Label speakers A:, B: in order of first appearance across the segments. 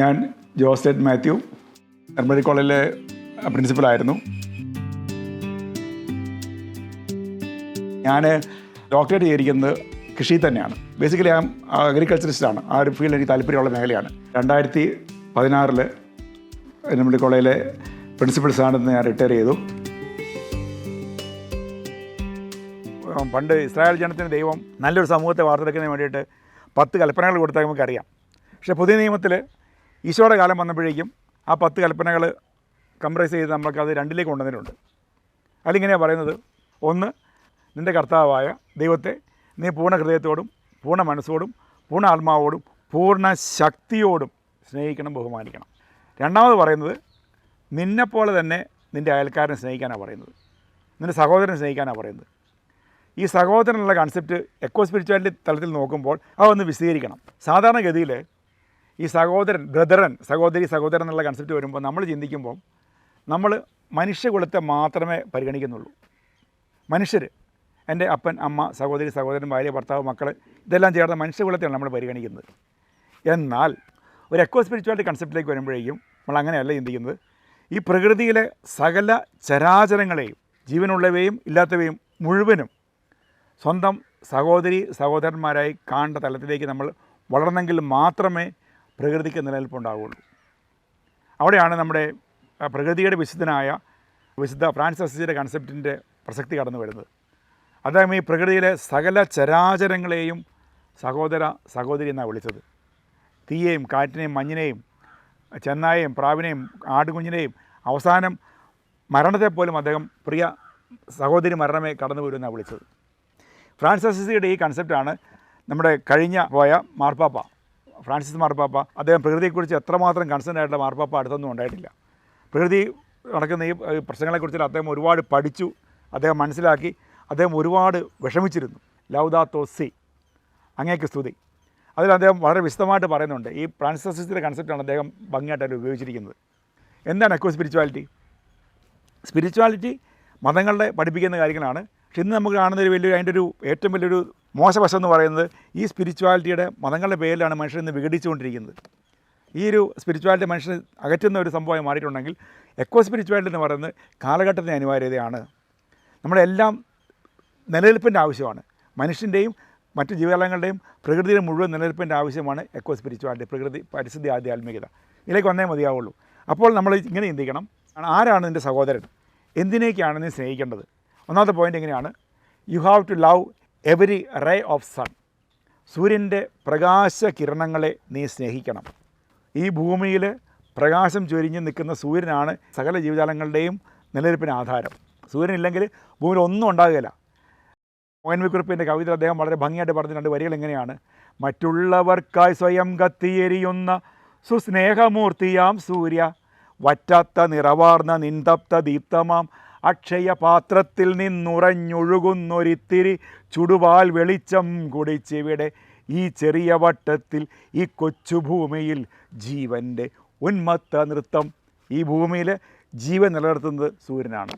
A: ഞാൻ ജോസെറ്റ് മാത്യു നിർമ്മതി കോളേജിലെ പ്രിൻസിപ്പലായിരുന്നു. ഞാൻ ഡോക്ടറേറ്റ് ചെയ്തിരിക്കുന്നത് കൃഷി തന്നെയാണ്. ബേസിക്കലി ഞാൻ അഗ്രികൾച്ചറിസ്റ്റാണ്. ആ ഒരു ഫീൽഡ് എനിക്ക് താല്പര്യമുള്ള മേഖലയാണ്. 2016 നിർമ്മതി കോളേജിലെ പ്രിൻസിപ്പൽ സ്ഥാനത്ത് ഞാൻ റിട്ടയർ ചെയ്തു. പണ്ട് ഇസ്രായേൽ ജനത്തിന് ദൈവം നല്ലൊരു സമൂഹത്തെ വാർത്തെടുക്കുന്നതിന് വേണ്ടിയിട്ട് 10 കൽപ്പനകൾ കൊടുത്താൽ നമുക്കറിയാം. പക്ഷേ പുതിയ നിയമത്തിൽ ഈശോയുടെ കാലം വന്നപ്പോഴേക്കും ആ 10 കൽപ്പനകൾ കംപ്രൈസ് ചെയ്ത് നമുക്കത് 2ലേക്ക് കൊണ്ടുവന്നിട്ടുണ്ട്. അതിലിങ്ങനെയാണ് പറയുന്നത്: 1, നിൻ്റെ കർത്താവായ ദൈവത്തെ നീ പൂർണ്ണ ഹൃദയത്തോടും പൂർണ്ണ മനസ്സോടും പൂർണ്ണ ആത്മാവോടും പൂർണ്ണ ശക്തിയോടും സ്നേഹിക്കണം, ബഹുമാനിക്കണം. 2ാമത് പറയുന്നത് നിന്നെപ്പോലെ തന്നെ നിൻ്റെ അയൽക്കാരനെ സ്നേഹിക്കാനാണ് പറയുന്നത്, നിൻ്റെ സഹോദരനെ സ്നേഹിക്കാനാണ് പറയുന്നത്. ഈ സഹോദരനുള്ള കൺസെപ്റ്റ് എക്കോ സ്പിരിച്വാലിറ്റി തലത്തിൽ നോക്കുമ്പോൾ അതൊന്ന് വിശദീകരിക്കണം. സാധാരണഗതിയിൽ ഈ സഹോദരൻ, ബ്രദറൻ, സഹോദരൻ എന്നുള്ള കൺസെപ്റ്റ് വരുമ്പോൾ നമ്മൾ ചിന്തിക്കുമ്പോൾ നമ്മൾ മനുഷ്യകുലത്തെ മാത്രമേ പരിഗണിക്കുന്നുള്ളൂ. മനുഷ്യർ, എൻ്റെ അപ്പൻ, അമ്മ, സഹോദരൻ, ഭാര്യ, ഭർത്താവ്, മക്കൾ, ഇതെല്ലാം ചേർന്ന മനുഷ്യകുലത്തെയാണ് നമ്മൾ പരിഗണിക്കുന്നത്. എന്നാൽ ഒരു എക്കോ സ്പിരിച്വാലിറ്റി കൺസെപ്റ്റിലേക്ക് വരുമ്പോഴേക്കും നമ്മൾ അങ്ങനെയല്ല ചിന്തിക്കുന്നത്. ഈ പ്രകൃതിയിലെ സകല ചരാചരങ്ങളെയും, ജീവനുള്ളവയും ഇല്ലാത്തവയും മുഴുവനും സ്വന്തം സഹോദരന്മാരായി കാണേണ്ട തലത്തിലേക്ക് നമ്മൾ വളർന്നെങ്കിൽ മാത്രമേ പ്രകൃതിക്ക് നിലനിൽപ്പുണ്ടാവുകയുള്ളൂ. അവിടെയാണ് നമ്മുടെ പ്രകൃതിയുടെ വിശുദ്ധ ഫ്രാൻസിസ് അസീസിയുടെ കൺസെപ്റ്റിൻ്റെ പ്രസക്തി കടന്നു വരുന്നത്. അദ്ദേഹം ഈ പ്രകൃതിയിലെ സകല ചരാചരങ്ങളെയും സഹോദരി എന്നാണ് വിളിച്ചത്. തീയെയും കാറ്റിനെയും മഞ്ഞിനെയും ചെന്നായെയും പ്രാവിനെയും ആടുകുഞ്ഞിനെയും അവസാനം മരണത്തെപ്പോലും അദ്ദേഹം പ്രിയ സഹോദരി മരണമേ കടന്നു വരുമെന്നാണ് വിളിച്ചത്. ഫ്രാൻസിസ് അസീസിയുടെ ഈ കൺസെപ്റ്റാണ് നമ്മുടെ കഴിഞ്ഞ പോയ മാർപ്പാപ്പ ഫ്രാൻസിസ് മാർപ്പാപ്പ, അദ്ദേഹം പ്രകൃതിയെക്കുറിച്ച് എത്രമാത്രം കൺസേൺ ആയിട്ടുള്ള മാർപ്പാപ്പ അടുത്തൊന്നും ഉണ്ടായിട്ടില്ല. പ്രകൃതി നടക്കുന്ന ഈ പ്രശ്നങ്ങളെക്കുറിച്ച് അദ്ദേഹം ഒരുപാട് പഠിച്ചു, അദ്ദേഹം മനസ്സിലാക്കി, അദ്ദേഹം ഒരുപാട് വിഷമിച്ചിരുന്നു. ലൗദാത്തോ സി, അങ്ങേക്ക് സ്തുതി. അതിൽ അദ്ദേഹം വളരെ വിശദമായിട്ട് പറയുന്നുണ്ട്. ഈ ഫ്രാൻസിസ് അസീസിയുടെ കൺസെപ്റ്റാണ് അദ്ദേഹം ഭംഗിയായിട്ട് ഉപയോഗിച്ചിരിക്കുന്നത്. എന്താണ് എക്കോ സ്പിരിച്വാലിറ്റി? സ്പിരിച്വാലിറ്റി മതങ്ങളുടെ പഠിപ്പിക്കുന്ന കാര്യങ്ങളാണ്. പക്ഷെ ഇന്ന് നമുക്ക് കാണുന്ന അതിൻ്റെ ഒരു ഏറ്റവും വലിയൊരു മോശവശം എന്ന് പറയുന്നത് ഈ സ്പിരിച്വാലിറ്റിയുടെ മതങ്ങളുടെ പേരിലാണ് മനുഷ്യർ ഇന്ന് വിഘടിച്ചുകൊണ്ടിരിക്കുന്നത്. ഈ ഒരു സ്പിരിച്വാലിറ്റി മനുഷ്യനെ അകറ്റുന്ന ഒരു സംഭവമായി മാറിയിട്ടുണ്ടെങ്കിൽ എക്കോ സ്പിരിച്വാലിറ്റി എന്ന് പറയുന്നത് കാലഘട്ടത്തിൻ്റെ അനിവാര്യതയാണ്. നമ്മളെല്ലാം നിലനിൽപ്പിൻ്റെ ആവശ്യമാണ്. മനുഷ്യൻ്റെയും മറ്റ് ജീവജാലങ്ങളുടെയും പ്രകൃതിയുടെ മുഴുവൻ നിലനിൽപ്പിൻ്റെ ആവശ്യമാണ് എക്കോ സ്പിരിച്വാലിറ്റി, പ്രകൃതി, പരിസ്ഥിതി, ആധ്യാത്മികത. ഇതിലേക്ക് വന്നേ മതിയാവുള്ളൂ. അപ്പോൾ നമ്മൾ ഇങ്ങനെ ചിന്തിക്കണം: ആരാണ് നിൻ്റെ സഹോദരൻ? എന്തിനേക്കാണ് നീ സ്നേഹിക്കേണ്ടത്? ഒന്നാമത്തെ പോയിൻ്റ് എങ്ങനെയാണ്: you have to love every ray of sun. സൂര്യൻ്റെ പ്രകാശ കിരണങ്ങളെ നീ സ്നേഹിക്കണം. ഈ ഭൂമിയിൽ പ്രകാശം ചൊരിഞ്ഞ് നിൽക്കുന്ന സൂര്യനാണ് സകല ജീവജാലങ്ങളുടെയും നിലനിൽപ്പിന് ആധാരം. സൂര്യനില്ലെങ്കിൽ ഭൂമിയിൽ ഒന്നും ഉണ്ടാകുകയില്ല. ONV കുറുപ്പിൻ്റെ കവിത അദ്ദേഹം വളരെ ഭംഗിയായിട്ട് പറഞ്ഞ 2 വരികൾ എങ്ങനെയാണ്: മറ്റുള്ളവർക്കായി സ്വയം കത്തിയെരിയുന്ന സുസ്നേഹമൂർത്തിയാം സൂര്യ, വറ്റാത്ത നിറവാർന്ന നിന്തപ്ത ദീപ്തമാം അക്ഷയപാത്രത്തിൽ നിന്നുറഞ്ഞൊഴുകുന്നൊരിത്തിരി ചുടുപാൽ വെളിച്ചം കുടിച്ചിവിടെ ഈ ചെറിയ വട്ടത്തിൽ ഈ കൊച്ചുഭൂമിയിൽ ജീവൻ്റെ ഉന്മത്ത നൃത്തം. ഈ ഭൂമിയിൽ ജീവൻ നിലനിർത്തുന്നത് സൂര്യനാണ്.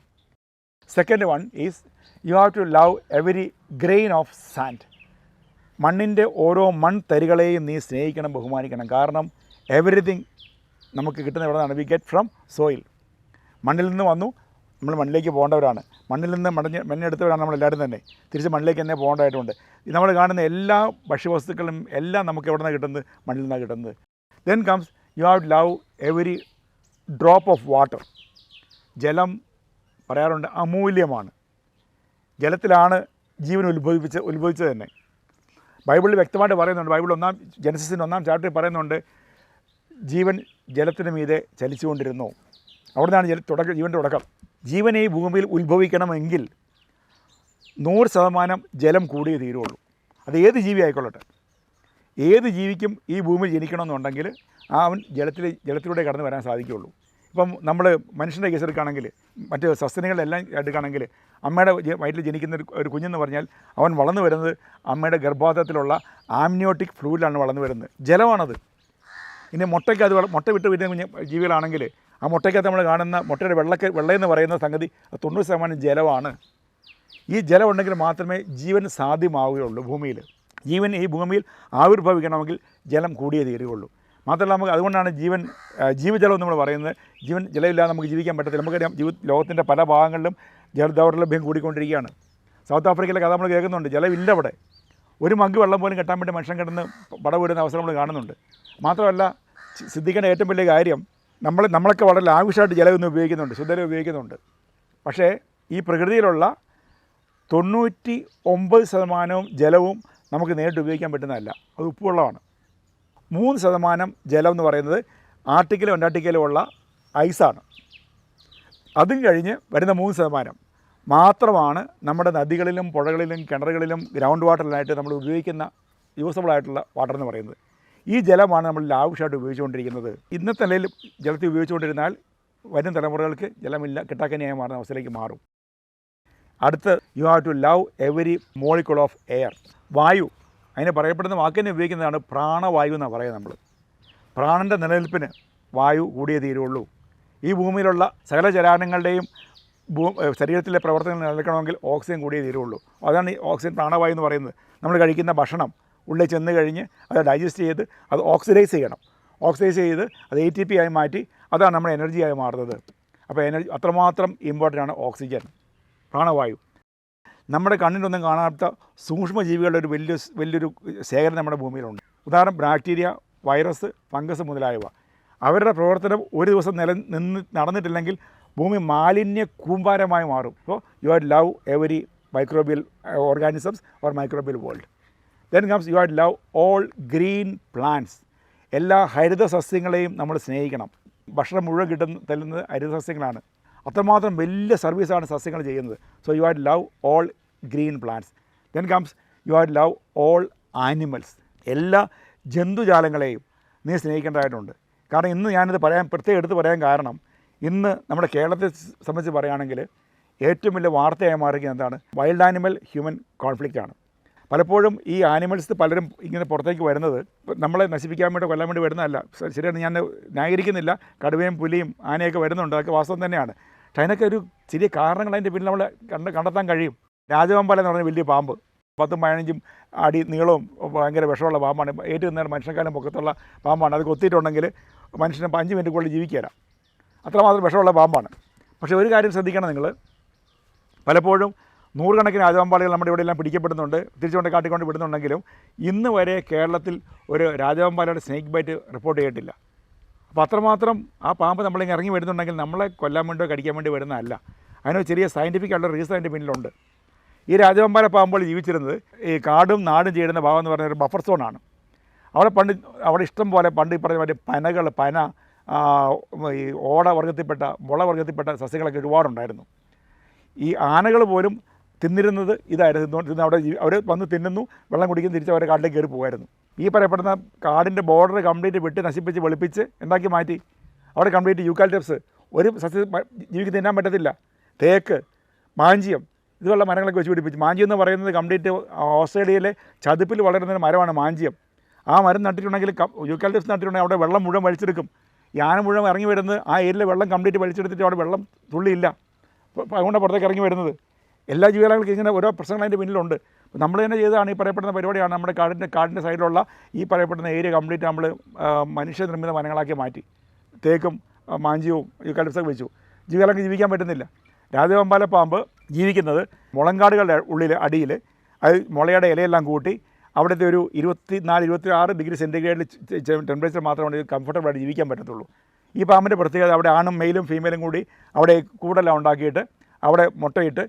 A: Second one is you have to love every grain of sand. മണ്ണിൻ്റെ ഓരോ മൺതരികളെയും നീ സ്നേഹിക്കണം, ബഹുമാനിക്കണം. കാരണം എവറിത്തിങ് നമുക്ക് കിട്ടുന്ന എവിടെ നിന്നാണ്? We get from soil. മണ്ണിൽ നിന്ന് വന്നു, നമ്മൾ മണ്ണിലേക്ക് പോകേണ്ടവരാണ്. മണ്ണിൽ നിന്ന് മണ്ണെടുത്തവരാണ് നമ്മളെല്ലാവരും തന്നെ. തിരിച്ച് മണ്ണിലേക്ക് തന്നെ പോകേണ്ടതായിട്ടുണ്ട്. നമ്മൾ കാണുന്ന എല്ലാ ഭക്ഷ്യവസ്തുക്കളും എല്ലാം നമുക്ക് എവിടെ നിന്നാണ് കിട്ടുന്നത്? മണ്ണിൽ നിന്നാണ് കിട്ടുന്നത്. Then comes you have to love every drop of water. ജലം പറയാറുണ്ട് അമൂല്യമാണ്. ജലത്തിലാണ് ജീവൻ ഉത്ഭവിച്ചത് തന്നെ. ബൈബിളിൽ വ്യക്തമായിട്ട് പറയുന്നുണ്ട്. ബൈബിൾ ജനസിസിൻ്റെ 1-ാം ചാപ്റ്ററിൽ പറയുന്നുണ്ട്, ജീവൻ ജലത്തിന് മീതെ ചലിച്ചുകൊണ്ടിരുന്നു. അവിടെ നിന്നാണ് ജീവൻ്റെ തുടക്കം. ജീവൻ ഈ ഭൂമിയിൽ ഉത്ഭവിക്കണമെങ്കിൽ 100% ജലം കൂടിയേ തീരുള്ളൂ. അത് ഏത് ജീവി ആയിക്കൊള്ളട്ടെ. ഏത് ജീവിക്കും ഈ ഭൂമിയിൽ ജനിക്കണമെന്നുണ്ടെങ്കിൽ അവൻ ജലത്തിലൂടെ കടന്നു വരാൻ സാധിക്കുകയുള്ളൂ. ഇപ്പം നമ്മൾ മനുഷ്യൻ്റെ കേസ് എടുക്കുകയാണെങ്കിൽ, മറ്റ് സസ്തനികളെല്ലാം എടുക്കുകയാണെങ്കിൽ, അമ്മയുടെ വയറ്റിൽ ജനിക്കുന്ന ഒരു കുഞ്ഞെന്ന് പറഞ്ഞാൽ അവൻ വളർന്നു വരുന്നത് അമ്മയുടെ ഗർഭാധാരത്തിലുള്ള ആംനിയോട്ടിക് ഫ്ലൂയിഡിലാണ് വളർന്നു വരുന്നത്. ജലമാണത്. ഇനി മുട്ട വിട്ട് വരുന്ന ജീവികളാണെങ്കിൽ ആ മുട്ടയ്ക്കകത്ത് നമ്മൾ കാണുന്ന മുട്ടയുടെ വെള്ളയെന്ന് പറയുന്ന സംഗതി 90% ജലമാണ്. ഈ ജലം ഉണ്ടെങ്കിൽ മാത്രമേ ജീവൻ സാധ്യമാവുകയുള്ളൂ ഭൂമിയിൽ. ജീവൻ ഈ ഭൂമിയിൽ ആവിർഭവിക്കണമെങ്കിൽ ജലം കൂടിയേ തീരുകയുള്ളൂ. മാത്രമല്ല നമുക്ക് അതുകൊണ്ടാണ് ജീവജലം നമ്മൾ പറയുന്നത്. ജലമില്ലാതെ നമുക്ക് ജീവിക്കാൻ പറ്റത്തില്ല. നമുക്കറിയാം ലോകത്തിൻ്റെ പല ഭാഗങ്ങളിലും ജലദൗർലഭ്യം കൂടിക്കൊണ്ടിരിക്കുകയാണ്. സൗത്ത് ആഫ്രിക്കയിലെ കഥ നമ്മൾ കേൾക്കുന്നുണ്ട്. ജലമില്ല അവിടെ. ഒരു മഗ് വെള്ളം പോലും കിട്ടാൻ വേണ്ടി മനുഷ്യൻ കിടന്ന് പടവരുന്ന അവസരം നമ്മൾ കാണുന്നുണ്ട്. മാത്രമല്ല ശ്രദ്ധിക്കേണ്ട ഏറ്റവും വലിയ കാര്യം, നമ്മളൊക്കെ വളരെ ലാവിഷായിട്ട് ജലം ഇന്ന് ഉപയോഗിക്കുന്നുണ്ട്, ശുദ്ധജലം ഉപയോഗിക്കുന്നുണ്ട്. പക്ഷേ ഈ പ്രകൃതിയിലുള്ള 99% ജലവും നമുക്ക് നേരിട്ട് ഉപയോഗിക്കാൻ പറ്റുന്നതല്ല. അത് ഉപ്പുവെള്ളമാണ്. 3% ജലം എന്ന് പറയുന്നത് ആർട്ടിക്കലും അന്റാർട്ടിക്കലും ഉള്ള ഐസാണ്. അതും കഴിഞ്ഞ് വരുന്ന 3% മാത്രമാണ് നമ്മുടെ നദികളിലും പുഴകളിലും കിണറുകളിലും ഗ്രൗണ്ട് വാട്ടറിലായിട്ട് നമ്മൾ ഉപയോഗിക്കുന്ന യൂസബിളായിട്ടുള്ള വാട്ടർ എന്ന് പറയുന്നത്. ഈ ജലമാണ് നമ്മൾ ലാവിഷായിട്ട് ഉപയോഗിച്ചുകൊണ്ടിരിക്കുന്നത്. ഇന്നത്തെ നിലയിൽ ജലത്തിൽ ഉപയോഗിച്ചുകൊണ്ടിരുന്നാൽ വരും തലമുറകൾക്ക് ജലമില്ല, കിട്ടാക്കനിയായി മാറുന്ന അവസ്ഥയിലേക്ക് മാറും. അടുത്ത് you have to love every molecule of air. വായു, അതിന് പറയപ്പെടുന്ന വാക്ക് തന്നെ ഉപയോഗിക്കുന്നതാണ് പ്രാണവായു എന്നാണ് പറയുന്നത്. നമ്മൾ പ്രാണൻ്റെ നിലനിൽപ്പിന് വായു കൂടിയേ തീരുള്ളൂ. ഈ ഭൂമിയിലുള്ള സകല ചരാചരങ്ങളുടെയും ശരീരത്തിലെ പ്രവർത്തനങ്ങൾ നിലനിൽക്കണമെങ്കിൽ ഓക്സിജൻ കൂടിയേ തീരുള്ളൂ. അതാണ് ഈ ഓക്സിജൻ പ്രാണവായു എന്ന് പറയുന്നത്. നമ്മൾ കഴിക്കുന്ന ഭക്ഷണം ഉള്ളിൽ ചെന്ന് കഴിഞ്ഞ് അത് ഡൈജസ്റ്റ് ചെയ്ത് അത് ഓക്സിഡൈസ് ചെയ്യണം. ഓക്സിഡൈസ് ചെയ്ത് അത് ATP ആയി മാറ്റി അതാണ് നമ്മുടെ എനർജിയായി മാറുന്നത്. അപ്പോൾ അത്രമാത്രം ഇമ്പോർട്ടൻ്റ് ആണ് ഓക്സിജൻ, പ്രാണവായു. നമ്മുടെ കണ്ണിനൊന്നും കാണാത്ത സൂക്ഷ്മജീവികളുടെ ഒരു വലിയൊരു ശേഖരം നമ്മുടെ ഭൂമിയിലുണ്ട്. ഉദാഹരണം ബാക്ടീരിയ, വൈറസ്, ഫംഗസ് മുതലായവ. അവരുടെ പ്രവർത്തനം ഒരു ദിവസം നടന്നിട്ടില്ലെങ്കിൽ ഭൂമി മാലിന്യ കൂമ്പാരമായി മാറും. അപ്പോൾ you are love every microbial organisms or microbial world. Then comes you are love all green plants. എല്ലാ ഹരിത സസ്യങ്ങളെയും നമ്മൾ സ്നേഹിക്കണം. ഭക്ഷണം മുഴുവൻ തരുന്നത് ഹരിത സസ്യങ്ങളാണ്. അത്രമാത്രം വലിയ സർവീസാണ് സസ്യങ്ങൾ ചെയ്യുന്നത്. So you are love all green plants. Then comes you are love all animals. എല്ലാ ജന്തുജാലങ്ങളെയും നീ സ്നേഹിക്കേണ്ടതായിട്ടുണ്ട്. കാരണം ഇന്ന് ഞാനിത് പ്രത്യേകം എടുത്ത് പറയാൻ കാരണം, ഇന്ന് നമ്മുടെ കേരളത്തെ സംബന്ധിച്ച് പറയുകയാണെങ്കിൽ ഏറ്റവും വലിയ വാർത്തയായി മാറുക എന്താണ്? വൈൽഡ് ആനിമൽ ഹ്യൂമൻ കോൺഫ്ലിക്റ്റാണ്. പലപ്പോഴും ഈ ആനിമൽസ് പലരും ഇങ്ങനെ പുറത്തേക്ക് വരുന്നത് നമ്മളെ നശിപ്പിക്കാൻ വേണ്ടി കൊല്ലാൻ വേണ്ടി വരുന്നതല്ല. ശരിയാണ്, ഞാൻ ന്യായീകരിക്കുന്നില്ല. കടുവയും പുലിയും ആനയൊക്കെ വരുന്നുണ്ട്, അതൊക്കെ വാസ്തവം തന്നെയാണ്. പക്ഷേ അതിനൊക്കെ ഒരു ചെറിയ കാരണങ്ങൾ അതിൻ്റെ പിന്നിൽ നമ്മൾ കണ്ടെത്താൻ കഴിയും. രാജവെമ്പാല എന്ന് പറഞ്ഞ വലിയ പാമ്പ്, 10-15 അടി നീളവും ഭയങ്കര വിഷമുള്ള പാമ്പാണ്. ഏറ്റവും നേരം മനുഷ്യക്കാലം പൊക്കത്തുള്ള പാമ്പാണ്. അത് കൊത്തിയിട്ടുണ്ടെങ്കിൽ മനുഷ്യന് 5 മിനിറ്റ് ജീവിക്കുകയില്ല. അത്രമാത്രം വിഷമുള്ള പാമ്പാണ്. പക്ഷേ ഒരു കാര്യം ശ്രദ്ധിക്കണം നിങ്ങൾ, പലപ്പോഴും നൂറുകണക്കിന് രാജവെമ്പാലകൾ നമ്മുടെ ഇവിടെ എല്ലാം പിടിക്കപ്പെടുന്നുണ്ട്, തിരിച്ചുകൊണ്ട് കാട്ടിക്കൊണ്ട് വിടുന്നുണ്ടെങ്കിലും ഇന്ന് വരെ കേരളത്തിൽ ഒരു രാജവെമ്പാലയുടെ സ്നേക്ക് ബൈറ്റ് റിപ്പോർട്ട് ചെയ്തിട്ടില്ല. അപ്പോൾ അത്രമാത്രം ആ പാമ്പ് നമ്മളിങ്ങനെ ഇറങ്ങി വരുന്നുണ്ടെങ്കിൽ നമ്മളെ കൊല്ലാൻ വേണ്ടിയോ കടിക്കാൻ വേണ്ടി വരുന്നതല്ല. അതിനൊരു ചെറിയ സയൻറ്റിഫിക് ആയിട്ടുള്ള റീസൺ അതിൻ്റെ പിന്നിലുണ്ട്. ഈ രാജവെമ്പാല പാമ്പുകൾ ജീവിച്ചിരുന്നത് ഈ കാടും നാടും ചേരുന്ന ഭാഗം എന്ന് പറഞ്ഞ ഒരു ബഫർ സോണാണ്. അവിടെ ഇഷ്ടം പോലെ പണ്ട് ഈ പറഞ്ഞ മറ്റേ പന, ഈ മുള വർഗത്തിൽപ്പെട്ട സസ്യങ്ങളൊക്കെ ഒരുപാടുണ്ടായിരുന്നു. ഈ ആനകൾ പോലും തിന്നിരുന്നത് ഇതായിരുന്നു. അവിടെ അവർ വന്ന് തിന്നുന്നു, വെള്ളം കുടിക്കും, തിരിച്ച് അവരെ കാട്ടിലേക്ക് കയറി പോകുമായിരുന്നു. ഈ പറയപ്പെടുന്ന കാടിൻ്റെ ബോർഡർ കംപ്ലീറ്റ് വെട്ടി നശിപ്പിച്ച് വെളുപ്പിച്ച് എന്താക്കി മാറ്റി. അവിടെ കംപ്ലീറ്റ് യൂക്കാലിപ്റ്റസ്, ഒരു സസ്യം ജീവിക്ക് തിന്നാൻ പറ്റത്തില്ല. തേക്ക്, മാഞ്ചിയം, ഇതുള്ള മരങ്ങളൊക്കെ വെച്ച് പിടിപ്പിച്ചു. മാഞ്ചിയം എന്ന് പറയുന്നത് കംപ്ലീറ്റ് ഓസ്ട്രേലിയയിലെ ചതുപ്പിൽ വളരുന്ന മരമാണ് മാഞ്ചിയം. ആ മരം നട്ടിട്ടുണ്ടെങ്കിൽ, യൂക്കാലിപ്റ്റസ് നട്ടിട്ടുണ്ടെങ്കിൽ അവിടെ വെള്ളം മുഴുവൻ വലിച്ചെടുക്കും. ഈ ആന മുഴുവൻ ഇറങ്ങി വരുന്നത് ആ ഏരിയയിലെ വെള്ളം കംപ്ലീറ്റ് വലിച്ചെടുത്തിട്ട് അവിടെ വെള്ളം തുള്ളിയില്ല. അതുകൊണ്ടാണ് പുറത്തേക്ക് ഇറങ്ങി വരുന്നത്. എല്ലാ ജീവജാലങ്ങൾക്കും ഇങ്ങനെ ഓരോ പ്രശ്നങ്ങൾ അതിൻ്റെ പിന്നിലുണ്ട്. നമ്മൾ തന്നെ ചെയ്തതാണ് ഈ പറയപ്പെടുന്ന പരിപാടിയാണ്. നമ്മുടെ കാടിൻ്റെ സൈഡിലുള്ള ഈ പറയപ്പെടുന്ന ഏരിയ കംപ്ലീറ്റ് നമ്മൾ മനുഷ്യനിർമ്മിത വനങ്ങളാക്കി മാറ്റി. തേക്കും മാഞ്ചിയവും യൂക്കാലിപ്റ്റസൊക്കെ വെച്ചു. ജീവജാലങ്ങൾക്ക് ജീവിക്കാൻ പറ്റുന്നില്ല. രാജവെമ്പാല പാമ്പ് ജീവിക്കുന്നത് മുളങ്കാടുകളുടെ അടിയിൽ, അത് മുളയുടെ ഇലയെല്ലാം കൂട്ടി അവിടുത്തെ ഒരു 24-26 ഡിഗ്രി സെൻറ്റിഗ്രേഡിൽ ടെമ്പറേച്ചർ മാത്രമാണ് കംഫർട്ടബിളായിട്ട് ജീവിക്കാൻ പറ്റത്തുള്ളൂ. ഈ പാമ്പിൻ്റെ പ്രത്യേകത, അവിടെ ആണും മെയിലും ഫീമെയിലും കൂടി അവിടെ കൂടെല്ലാം ഉണ്ടാക്കിയിട്ട് അവിടെ മുട്ടയിട്ട്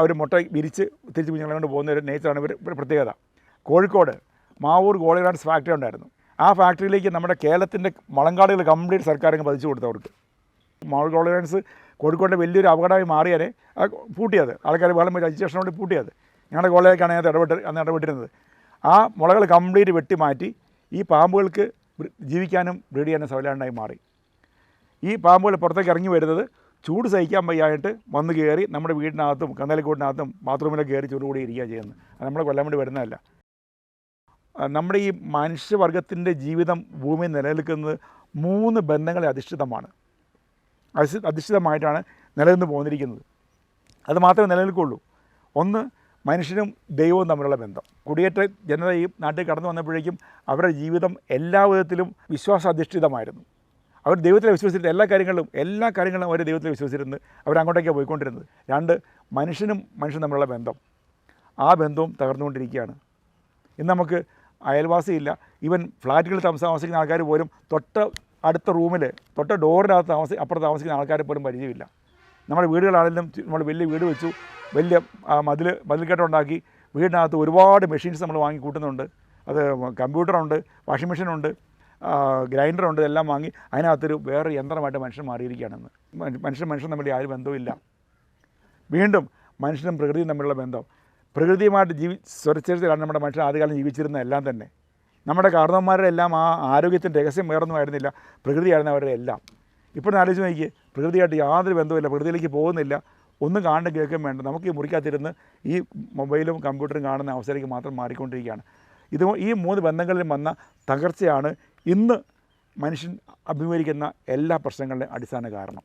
A: അവർ മുട്ട വിരിച്ച് തിരിച്ച് കുഞ്ഞുങ്ങളെ കൊണ്ട് പോകുന്ന ഒരു നേച്ചറാണ് ഇവർ പ്രത്യേകത. കോഴിക്കോട് മാവൂർ ഗോളിഗ്രാൻസ് ഫാക്ടറി ഉണ്ടായിരുന്നു. ആ ഫാക്ടറിയിലേക്ക് നമ്മുടെ കേരളത്തിൻ്റെ മുളങ്കാടുകൾ കംപ്ലീറ്റ് സർക്കാരങ്ങ് പതിച്ചു കൊടുത്തവർക്ക്. മാവൂർ ഗോളിഗ്രാൻസ് കോഴിക്കോടിൻ്റെ വലിയൊരു അപകടമായി മാറിയാൽ പൂട്ടിയത്, ആൾക്കാർ വെള്ളം വെച്ച് രജിസ്ട്രേഷൻ വേണ്ടി പൂട്ടിയത്. ഞങ്ങളുടെ കോളേജിലേക്കാണ് അന്ന് ഇടപെട്ടിരുന്നത്. ആ മുളകൾ കംപ്ലീറ്റ് വെട്ടി മാറ്റി ഈ പാമ്പുകൾക്ക് ജീവിക്കാനും ബ്രീഡ് ചെയ്യാനും സൗകര്യമായി മാറി. ഈ പാമ്പുകൾ പുറത്തേക്ക് ഇറങ്ങി വരുന്നത് ചൂട് സഹിക്കാൻ വയ്യായിട്ട് വന്ന് കയറി നമ്മുടെ വീടിനകത്തും കന്നലക്കൂടിനകത്തും ബാത്റൂമിലൊക്കെ കയറി ചൂട് കൂടി ഇരിക്കുക ചെയ്യുന്നത്. അത് നമ്മളെ കൊല്ലാൻ വേണ്ടി വരുന്നതല്ല. നമ്മുടെ ഈ മനുഷ്യവർഗത്തിൻ്റെ ജീവിതം ഭൂമിയിൽ നിലനിൽക്കുന്നത് 3 ബന്ധങ്ങളെ അധിഷ്ഠിതമായിട്ടാണ് നിലനിന്ന് പോന്നിരിക്കുന്നത്. അത് മാത്രമേ നിലനിൽക്കുള്ളൂ. ഒന്ന്, മനുഷ്യനും ദൈവവും തമ്മിലുള്ള ബന്ധം. കുടിയേറ്റ ജനത ഈ നാട്ടിൽ കടന്നു വന്നപ്പോഴേക്കും അവരുടെ ജീവിതം എല്ലാ വിധത്തിലും വിശ്വാസാധിഷ്ഠിതമായിരുന്നു. അവർ ദൈവത്തിലെ വിശ്വസിച്ചിരുന്നത് എല്ലാ കാര്യങ്ങളും അവർ ദൈവത്തിൽ വിശ്വസിച്ചിരുന്നത് അവരങ്ങോട്ടേക്കാണ് പോയിക്കൊണ്ടിരുന്നത്. രണ്ട്, മനുഷ്യനും തമ്മിലുള്ള ബന്ധം, ആ ബന്ധവും തകർന്നുകൊണ്ടിരിക്കുകയാണ്. ഇന്ന് നമുക്ക് അയൽവാസിയില്ല. ഈവൻ ഫ്ലാറ്റുകളിൽ താമസിക്കുന്ന ആൾക്കാർ പോലും അടുത്ത റൂമിൽ ഡോറിനകത്ത് അപ്പുറത്ത് താമസിക്കുന്ന ആൾക്കാരെ പോലും പരിചയമില്ല. നമ്മുടെ വീടുകളാണെങ്കിലും നമ്മൾ വലിയ വീട് വെച്ചു, വലിയ മതിൽക്കെട്ടുണ്ടാക്കി, വീടിനകത്ത് ഒരുപാട് മെഷീൻസ് നമ്മൾ വാങ്ങി കൂട്ടുന്നുണ്ട്. അത് കമ്പ്യൂട്ടറുണ്ട്, വാഷിംഗ് മെഷീനുണ്ട്, ഗ്രൈൻഡറുണ്ട്, എല്ലാം വാങ്ങി അതിനകത്തൊരു വേറെ യന്ത്രമായിട്ട് മനുഷ്യൻ മാറിയിരിക്കുകയാണെന്ന്. മനുഷ്യൻ തമ്മിൽ യാതൊരു ബന്ധവുമില്ല. വീണ്ടും മനുഷ്യനും പ്രകൃതിയും തമ്മിലുള്ള ബന്ധം, പ്രകൃതിയുമായിട്ട് സ്വരച്ചരിത്തിലാണ് നമ്മുടെ മനുഷ്യൻ ആദ്യകാലം ജീവിച്ചിരുന്ന എല്ലാം തന്നെ. നമ്മുടെ കാരണവന്മാരുടെ എല്ലാം ആ ആരോഗ്യത്തിൻ്റെ രഹസ്യം വേറൊന്നും ആയിരുന്നില്ല, പ്രകൃതിയായിരുന്നു അവരുടെ എല്ലാം. ഇപ്പോഴും ആലോചിച്ച് നോക്കിയേ, പ്രകൃതിയായിട്ട് യാതൊരു ബന്ധവുമില്ല, പ്രകൃതിയിലേക്ക് പോകുന്നില്ല, ഒന്നും കാണേണ്ട കേൾക്കുകയും വേണ്ട. നമുക്ക് ഈ മുറിക്കകത്തിരുന്ന് ഈ മൊബൈലും കമ്പ്യൂട്ടറും കാണുന്ന അവസ്ഥയിലേക്ക് മാത്രം മാറിക്കൊണ്ടിരിക്കുകയാണ്. ഈ 3 ബന്ധങ്ങളിലും വന്ന തകർച്ചയാണ് ഇന്ന് മനുഷ്യൻ അഭിമുഖീകരിക്കുന്ന എല്ലാ പ്രശ്നങ്ങളുടെയും അടിസ്ഥാന കാരണം.